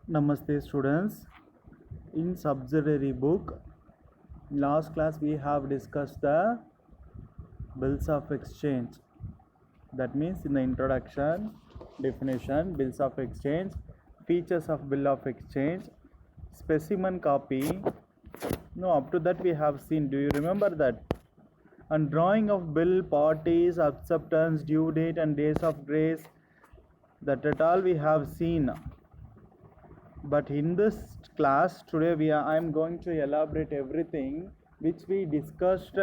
Namaste students. In subsidiary book, last class we have discussed the bills of exchange. That means in the introduction, definition, bills of exchange, features of bill of exchange, specimen copy. No, up to that we have seen. Do you remember that? And drawing of bill, parties, acceptance, due date, and days of grace. That at all we have seen. But in this class today I am going to elaborate everything which we discussed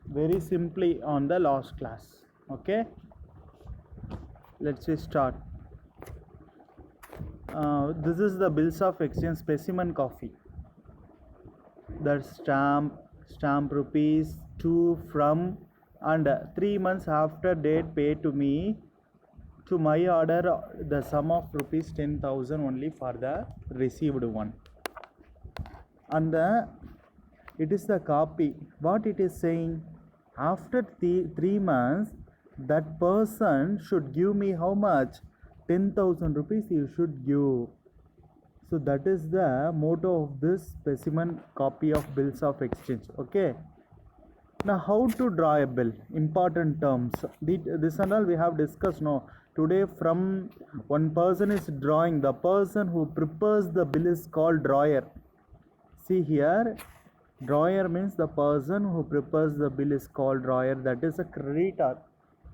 very simply on the last class. Okay, let's start. This is the bills of exchange specimen copy. The stamp rupees 2 from and 3 months after date paid to me, to my order the sum of rupees 10,000 only for the received one. And it is the copy. What it is saying, after 3 months that person should give me how much? 10,000 rupees you should give. So that is the motto of this specimen copy of bills of exchange. Okay, now how to draw a bill, important terms. This and all we have discussed. No, today from one person is drawing. The person who prepares the bill is called drawer. See here, drawer means the person who prepares the bill is called drawer. That is a creditor.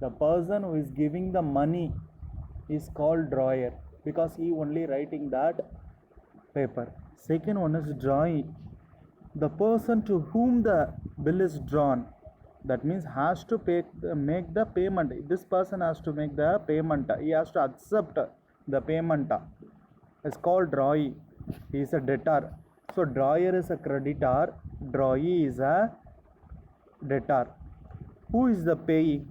The person who is giving the money is called drawer because he only writing that paper. Second one is drawing. The person to whom the bill is drawn, that means has to make the payment. This person has to make the payment. He has to accept the payment. It's called drawee. He is a debtor. So drawer is a creditor, drawee is a debtor. Who is the payee?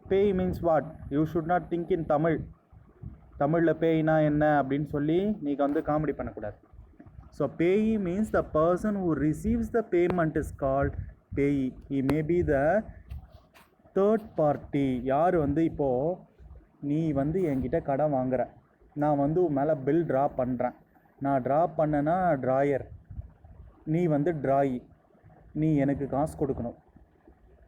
Pay means what? You should not think in Tamil. தமிழில் பேய்னா என்ன அப்படின்னு சொல்லி நீங்கள் வந்து comedy பண்ணக்கூடாது. So payee means the person who receives the payment is called payee. He may be the third party. யார் வந்து இப்போது நீ வந்து என்கிட்ட கடன் வாங்குற, நான் வந்து உன் மேலே பில் ட்ரா பண்ணுறேன். நான் ட்ரா பண்ணேன்னா ட்ராயர், நீ வந்து ட்ராயி, நீ எனக்கு காசு கொடுக்கணும்.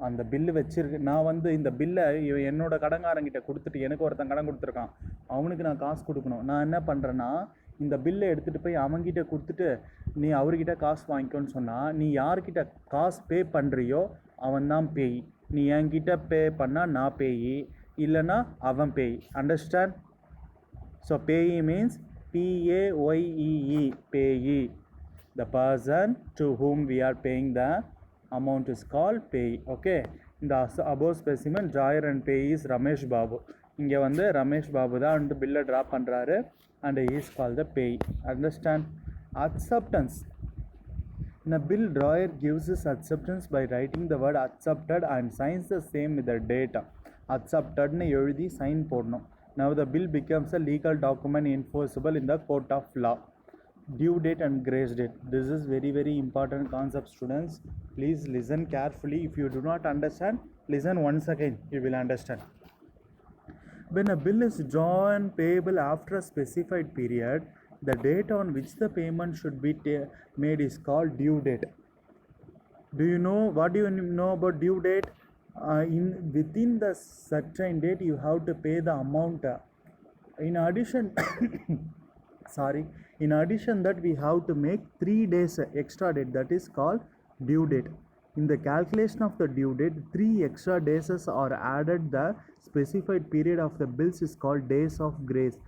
அந்த பில்லு வச்சிருக்கு. நான் வந்து இந்த பில்லை என்னோட கடன்காரங்கிட்ட கொடுத்துட்டு, எனக்கு ஒருத்தன் கடன் கொடுத்துருக்கான், அவனுக்கு நான் காசு கொடுக்கணும். நான் என்ன பண்ணுறேன்னா, இந்த பில்லை எடுத்துகிட்டு போய் அவன்கிட்ட கொடுத்துட்டு நீ அவர்கிட்ட காசு வாங்கிக்கோன்னு சொன்னால், நீ யார்கிட்ட காசு பே பண்ணுறியோ அவன் தான் பேய். நீ என்கிட்ட பே பண்ணால் நான் பேய், இல்லைன்னா அவன் பேய். Understand? So payee means PAYEE, payee. The person to whom we are paying the amount is called pay. Okay, in the above specimen drawer and pay is Ramesh Babu. இங்கே வந்து ரமேஷ் பாபு தான் வந்து பில்லை ட்ரா பண்ணுறாரு and he is called the pay. Understand? Acceptance. In a bill, drawer gives his acceptance by writing the word accepted and signs the same with the date. Accepted னு எழுதி sign போடணும். Now the bill becomes a legal document enforceable in the court of law. Due date and grace date. This is very important concept, students. Please listen carefully. If you do not understand, listen once again, you will understand. When a bill is drawn payable after a specified period, the date on which the payment should be made is called due date. Do you know what do you know about due date? Within the certain date you have to pay the amount. In addition in addition that we have to make 3 days extra date, that is called due date. In the calculation of the due date, 3 extra days are added. The specified period of the bills is called days of grace.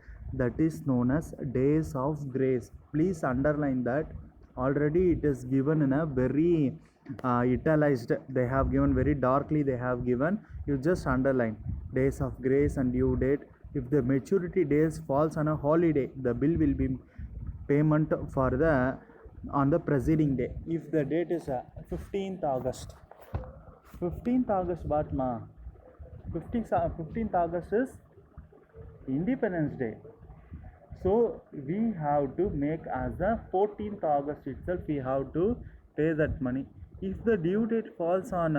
That is known as days of grace. Please underline that. Already it is given in a very italicized. They have given very darkly, they have given. You just underline days of grace and due date. If the maturity days falls on a holiday, the bill will be payment for the on the preceding day. If the date is 15th August, 15th August what ma? 15th August is Independence Day. So we have to make as a 14th August itself we have to pay that money. If the due date falls on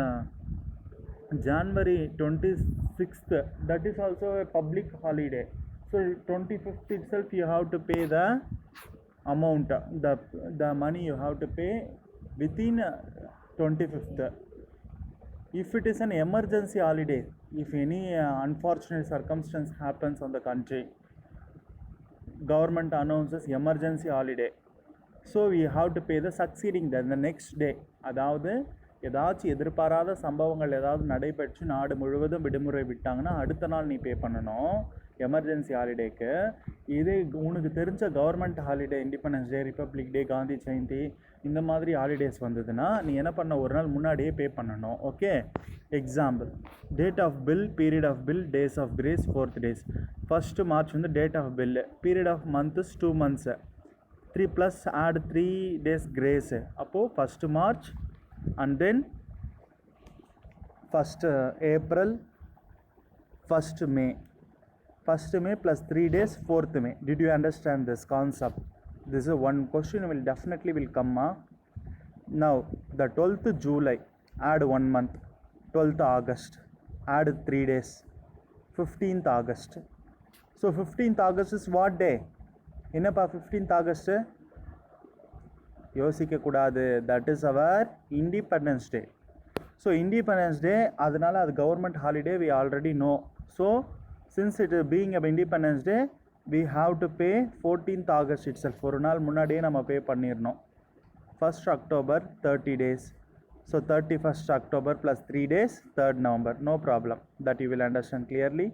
January 26th, that is also a public holiday. So 25th itself you have to pay the amount, the money you have to pay within 25th. If it is an emergency holiday, if any unfortunate circumstance happens on the country, government announces emergency holiday, so we have to pay the succeeding day, the next day. அதாவது ஏதாச்சும் எதிர்பாராத சம்பவங்கள் ஏதாவது நடைபெற்று நாடு முழுவதும் விடுமுறை விட்டாங்கன்னா அடுத்த நாள் நீ பே பண்ணணும் எமர்ஜென்சி ஹாலிடேக்கு. இதே உனக்கு தெரிஞ்ச government holiday, independence day, republic day, Gandhi Jayanti, இந்த மாதிரி ஹாலிடேஸ் வந்ததுன்னா நீ என்ன பண்ண, ஒரு நாள் முன்னாடியே பே பண்ணணும். Okay. Example, date of bill, period of bill, days of grace, 4th days. 1st March வந்து date of bill, period of month is 2 months, 3 plus add 3 days grace, அப்போது 1st March and then 1st April, 1st May. 1st May plus 3 days, 4th May. Did you understand this concept? This is one question will definitely will come. Now the 12th July, add 1 month. 12th August, add 3 days. 15th August. So 15th August is what day? என்னப்பா 15th August? யோசிக்கக்கூடாது. That is our independence day. So independence day, அதனால் அது government holiday, we already know. So since it being a independence day, we have to pay 14th August itself. ஒரு நாள் முன்னாடியே நம்ம பே பண்ணிடணும். 1st October 30 days. So 31st October plus 3 days, 3rd November. No problem. That you will understand clearly.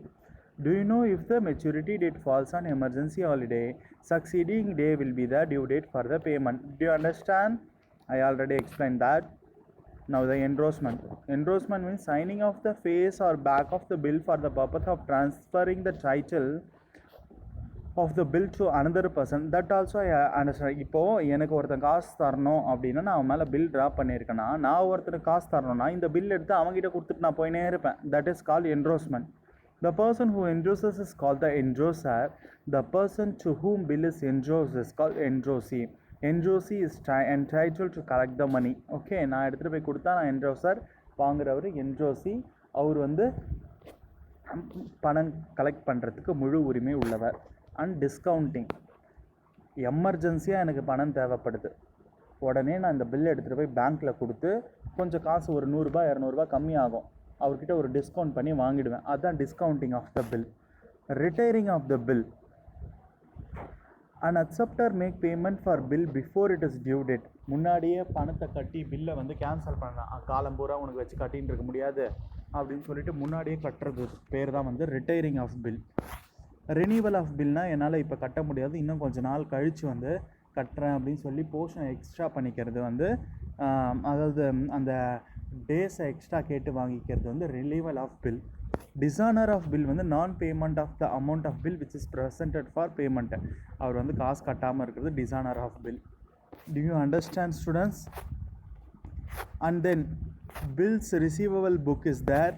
Do you know if the maturity date falls on emergency holiday, succeeding day will be the due date for the payment? Do you understand? I already explained that. Now the endorsement. Endorsement means signing off the face or back of the bill for the purpose of transferring the title of the bill to another person. That also I understand. இப்போது எனக்கு ஒருத்தன் காசு தரணும் அப்படின்னா நான் அவன் மேலே bill drop பண்ணியிருக்கேன்னா, நான் ஒருத்தருக்கு காசு தரணும்னா இந்த பில் எடுத்து அவங்ககிட்ட கொடுத்துட்டு நான் போயினே இருப்பேன். That is called endorsement. The person who endorses is called the endorser. The person to whom bill is endorsed is called endorsee. Endorsee is entitled to collect the money. Okay, நான் எடுத்துகிட்டு போய் கொடுத்தா நான் என்ட்ரோசர், வாங்குறவர் என்ட்ரோசி. அவர் வந்து பணம் கலெக்ட் பண்ணுறதுக்கு முழு உரிமை உள்ளவர். அண்ட் டிஸ்கவுண்டிங், எமர்ஜென்சியாக எனக்கு பணம் தேவைப்படுது, உடனே நான் இந்த பில் எடுத்துகிட்டு போய் பேங்க்கில் கொடுத்து கொஞ்சம் காசு ஒரு 100 200 கம்மியாகும், அவர்கிட்ட ஒரு டிஸ்கவுண்ட் பண்ணி வாங்கிடுவேன். அதுதான் discounting of the bill. Retiring of the bill. And acceptor make payment for bill before it is due date. முன்னாடியே பணத்தை கட்டி பில்லை வந்து கேன்சல் பண்ணலாம், காலம் பூரா உனக்கு வச்சு கட்டின்னு இருக்க முடியாது அப்படின்னு சொல்லிட்டு முன்னாடியே கட்டுறது பேர் தான் வந்து retiring of bill. Renewal of பில்னால் என்னால் இப்போ கட்ட முடியாது, இன்னும் கொஞ்சம் நாள் கழித்து வந்து கட்டுறேன் அப்படின்னு சொல்லி போர்ஷனை எக்ஸ்ட்ரா பண்ணிக்கிறது வந்து, அதாவது அந்த டேஸை எக்ஸ்ட்ரா கேட்டு வாங்கிக்கிறது வந்து relieval of bill. Dishonour of bill வந்து நான் payment of the amount of bill which is presented for payment. அவர் வந்து காசு கட்டாமல் இருக்கிறது dishonour of bill. Do you understand students? And then bills receivable book is there,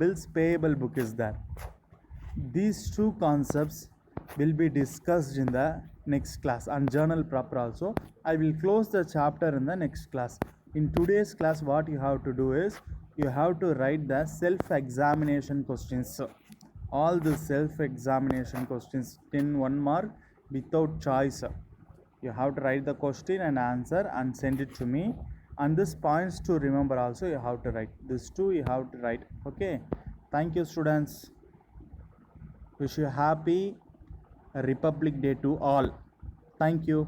bills payable book is there. These two concepts will be discussed in the next class, and journal proper also. I will close the chapter in the next class. In today's class what you have to do is you have to write the self-examination questions. All the self-examination questions in 1 mark without choice. You have to write the question and answer and send it to me. And this points to remember also you have to write. This too you have to write. Okay. Thank you students. Wish you happy Republic Day to all. Thank you.